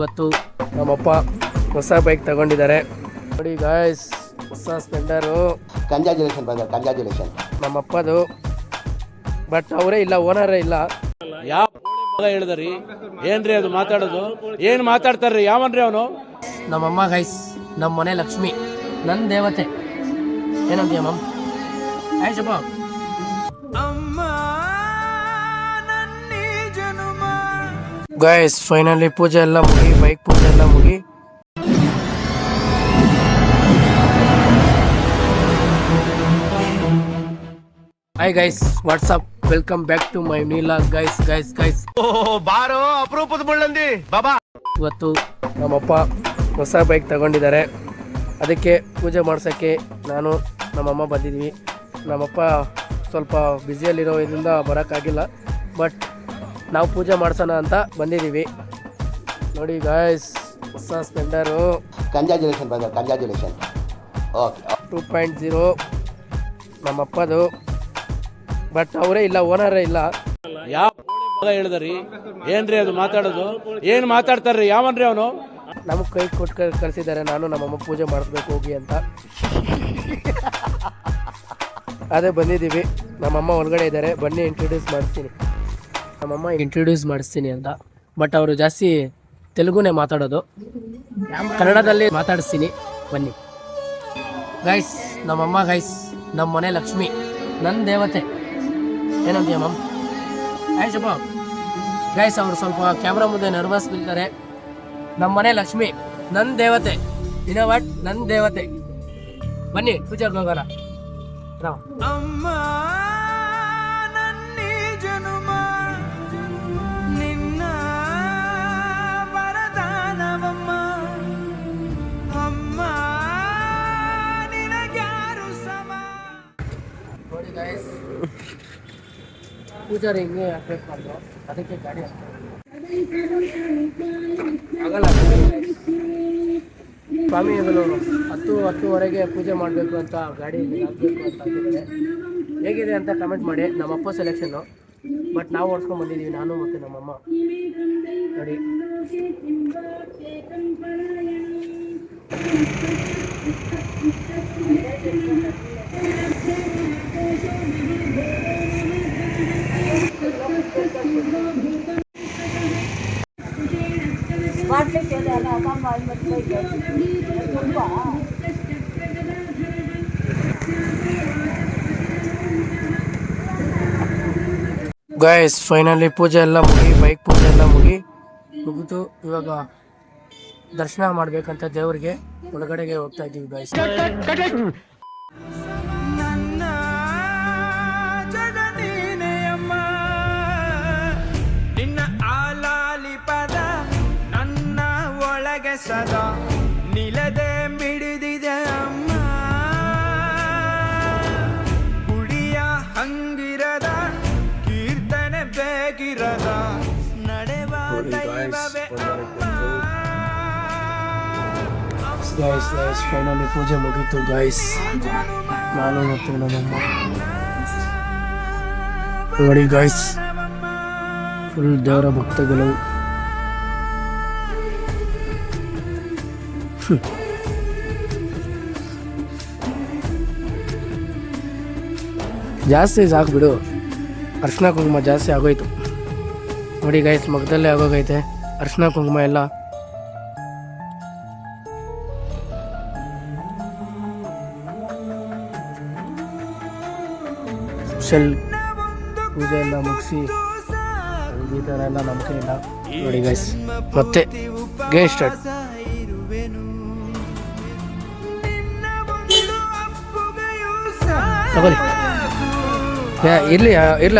ಇವತ್ತು ನಮ್ಮಪ್ಪ ಹೊಸ ಬೈಕ್ ತಗೊಂಡಿದ್ದಾರೆ ನೋಡಿ ಗಾಯ್ಸ್, ಹೊಸ ಸ್ಪೆಂಡರು. Congratulation brother, congratulation. ನಮ್ಮಪ್ಪದು, ಬಟ್ ಅವರೇ ಇಲ್ಲ, ಓನರೇ ಇಲ್ಲ. ಯಾವ ಹೇಳಿದ್ರಿ ಏನ್ರಿ ಅದು ಮಾತಾಡೋದು? ಏನ್ ಮಾತಾಡ್ತಾರ್ರಿ? ಯಾವನ್ರಿ ಅವನು? ನಮ್ಮಮ್ಮ ಗೈಸ್, ನಮ್ಮ ಮನೆ ಲಕ್ಷ್ಮಿ, ನನ್ನ ದೇವತೆ. ಏನಂತೀಯ ಮಮ್? ಆಯ್ತಪ್ಪ. ಗೈಸ್ ಫೈನಲಿ ಪೂಜೆ ಎಲ್ಲ ಮುಗಿ, ಬೈಕ್ ಪೂಜೆ ಎಲ್ಲ ಮುಗಿ. Hi guys, what's up, welcome back to my vlog. Guys ಬಾರೋ ಅಪರೂಪದ ಮುಳ್ಳಂದಿ ಬಾಬಾ. ಇವತ್ತು ನಮ್ಮಪ್ಪ ಹೊಸ ಬೈಕ್ ತಗೊಂಡಿದ್ದಾರೆ. ಅದಕ್ಕೆ ಪೂಜೆ ಮಾಡ್ಸೋಕ್ಕೆ ನಾನು ನಮ್ಮಮ್ಮ ಬಂದಿದ್ವಿ. ನಮ್ಮಪ್ಪ ಸ್ವಲ್ಪ ಬ್ಯುಸಿಯಲ್ಲಿರೋ ಇದರಿಂದ ಬರೋಕ್ಕಾಗಿಲ್ಲ, ಬಟ್ ನಾವು ಪೂಜೆ ಮಾಡ್ಸೋಣ ಅಂತ ಬಂದಿದ್ದೀವಿ. ನೋಡಿ ಗಾಯ್ಸ್, ಹೊಸ Splendor congratulation brother, congratulation. Okay 2.0 ನಮ್ಮಪ್ಪದು, ಬಟ್ ಅವರೇ ಇಲ್ಲ, ಓನರೇ ಇಲ್ಲ. ಯಾವ ಹೇಳಿದ್ರಿ ಏನ್ರಿ ಅದು ಮಾತಾಡೋದು? ಏನ್ ಮಾತಾಡ್ತಾರ್ರಿ? ಯಾವನ್ರಿ ಅವನು? ನಮಗೆ ಕೈ ಕೊಟ್ಟು ಕಳಿಸಿದ್ದಾರೆ, ನಾನು ನಮ್ಮಮ್ಮ ಪೂಜೆ ಮಾಡಿಸ್ಬೇಕು ಹೋಗಿ ಅಂತ. ಅದೇ ಬಂದಿದ್ದೀವಿ. ನಮ್ಮಮ್ಮ ಒಳಗಡೆ ಇದ್ದಾರೆ, ಬನ್ನಿ ಇಂಟ್ರೊಡ್ಯೂಸ್ ಮಾಡಿಸ್ತೀನಿ ಅಂತ. ಬಟ್ ಅವರು ಜಾಸ್ತಿ ತೆಲುಗುನೇ ಮಾತಾಡೋದು, ಕನ್ನಡದಲ್ಲಿ ಮಾತಾಡಿಸ್ತೀನಿ, ಬನ್ನಿ. ಗೈಸ್ ನಮ್ಮಮ್ಮ, ಗೈಸ್ ನಮ್ಮ ಮನೆ ಲಕ್ಷ್ಮಿ, ನನ್ನ ದೇವತೆ. ಏನಂತೀಯ ಮಮ್? ಆಯ್ತಪ್ಪ. ಗೈಸ್ ಅವರು ಸ್ವಲ್ಪ ಕ್ಯಾಮ್ರಾ ಮುಂದೆ ನರ್ವಸ್ ಬೀಳ್ತಾರೆ. ನಮ್ಮ ಮನೆ ಲಕ್ಷ್ಮಿ, ನನ್ನ ದೇವತೆ, ದಿನವಟ್ ನನ್ನ ದೇವತೆ. ಬನ್ನಿ ಪೂಜೆಗೆ ಹೋಗೋಣ. ಅಮ್ಮ ನನ್ನಿ ಜನುಮ ನಿನ್ನ ವರದಾನವಮ್ಮ, ಅಮ್ಮ ನಿನಗ್ಯಾರು ಸಮ. ನೋಡಿ ಗೈಸ್, ಪೂಜಾರಿ ಹಿಂಗೆ ಹಾಕ್ಬೇಕು ಮಾಡ್ದು, ಅದಕ್ಕೆ ಗಾಡಿ ಆಗಲ್ಲ. ಸ್ವಾಮಿಗಳು 10-10:30 ಪೂಜೆ ಮಾಡಬೇಕು ಅಂತ ಗಾಡಿ ಹಾಕಬೇಕು ಅಂತ ಹಾಕಿದ್ದಾರೆ. ಹೇಗಿದೆ ಅಂತ ಕಮೆಂಟ್ ಮಾಡಿ. ನಮ್ಮಪ್ಪ ಸೆಲೆಕ್ಷನ್ನು, ಬಟ್ ನಾವು ಓಡಿಸ್ಕೊಂಡು ಬಂದಿದ್ದೀವಿ, ನಾನು ಮತ್ತು ನಮ್ಮಮ್ಮ. ನೋಡಿ ಗಾಯ್ಸ್, ಫೈನಲಿ ಪೂಜೆ ಎಲ್ಲ ಮುಗಿ, ಬೈಕ್ ಪೂಜೆ ಎಲ್ಲ ಮುಗಿತು. ಇವಾಗ ದರ್ಶನ ಮಾಡ್ಬೇಕಂತ ದೇವ್ರಿಗೆ ಒಳಗಡೆಗೆ ಹೋಗ್ತಾ ಇದ್ದೀವಿ ಗಾಯ್ಸ್. ನನ್ನ ಜಗ ನೀನೇ ಅಮ್ಮ, ನಿನ್ನ ಆಲಾಲಿ ಪದ ನನ್ನ ಒಳಗೆ ಸದಾ ನಿಲದೆ ಮಿಡಿದಿದೆ ಅಮ್ಮ. ಗುಡಿಯ ಹಂಗಿರದ ಕೀರ್ತನೆ ಬೇಕಿರದ ನಡೆವ ದೈವವೇ ಅಮ್ಮ. ಗೈಸ್ ಫೈನಲಿ ಪೂಜೆ ಮುಗೀತು ಗಾಯ್ಸ್. ನಾನು ಮತ್ತು ನಮ್ಮಮ್ಮ ನೋಡಿ ಗಾಯ್ಸ್, ಫುಲ್ ದೇವರ ಭಕ್ತಗಳು. ಜಾಸ್ತಿ ಸಾಕ್ಬಿಡು, ಅರ್ಶಿನ ಕುಂಕುಮ ಜಾಸ್ತಿ ಆಗೋಯ್ತು. ನೋಡಿ ಗೈಸ್, ಮಗದಲ್ಲೇ ಆಗೋಗೈತೆ ಅರ್ಶಿನ ಕುಂಕುಮ ಎಲ್ಲ. ಪೂಜೆ ಎಲ್ಲ ಮುಗಿಸಿ ಈ ಥರ ಎಲ್ಲ ನಂಬಿಕೆ ಇಲ್ಲ. ನೋಡಿ ಗೈಸ್, ಮತ್ತೆ ಗೇಮ್ ಸ್ಟಾರ್ಟ್. ತಗೊಳ್ಳಿ, ಇರ್ಲಿ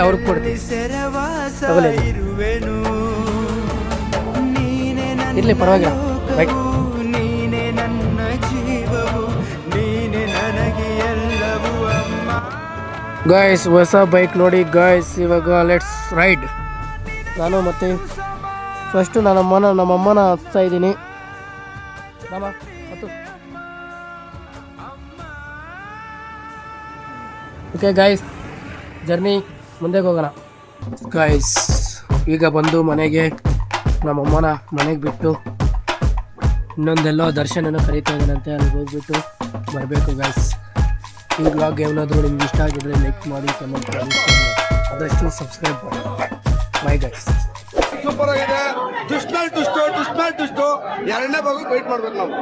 ಅವ್ರಿಗೆ ಕೊಡ್ತೀವಿ. ತಗೊಳ್ಳಿ, ಇರ್ಲಿ ಪರವಾಗಿಲ್ಲ. ರೈಟ್ ಗಾಯ್ಸ್, ಹೊಸ ಬೈಕ್ ನೋಡಿ ಗಾಯ್ಸ್. ಇವಾಗ ಲೆಟ್ಸ್ ರೈಡ್. ನಾನು ಮತ್ತೆ ಫಸ್ಟು ನಮ್ಮಮ್ಮನ ಹತ್ತಾ ಇದ್ದೀನಿ. ಓಕೆ ಗಾಯ್ಸ್, ಜರ್ನಿ ಮುಂದೆ ಹೋಗೋಣ. ಗಾಯ್ಸ್ ಈಗ ಬಂದು ಮನೆಗೆ ನಮ್ಮಮ್ಮನ ಮನೆಗೆ ಬಿಟ್ಟು ಇನ್ನೊಂದೆಲ್ಲೋ ದರ್ಶನನ ಕರೀತಾ ಇದ್ದಾನಂತೆ, ಅಲ್ಲಿಗೆ ಹೋಗ್ಬಿಟ್ಟು ಬರಬೇಕು ಗೈಸ್. ಈ ಬ್ಲಾಗ್ ಏನಾದರೂ ನಿಮ್ಗೆ ಇಷ್ಟ ಆಗಿದ್ರೆ ಲೈಕ್ ಮಾಡಿ, ಕಮೆಂಟ್ ಮಾಡಿ, ಆದಷ್ಟು ಸಬ್ಸ್ಕ್ರೈಬ್ ಮಾಡಿ. Bye guys. ಸೂಪರ್ ಆಗಿದೆ. ದುಷ್ಟ ಎರಡನೇ ಭಾಗ ವೆಯ್ಟ್ ಮಾಡ್ಬೇಕು ನಾವು.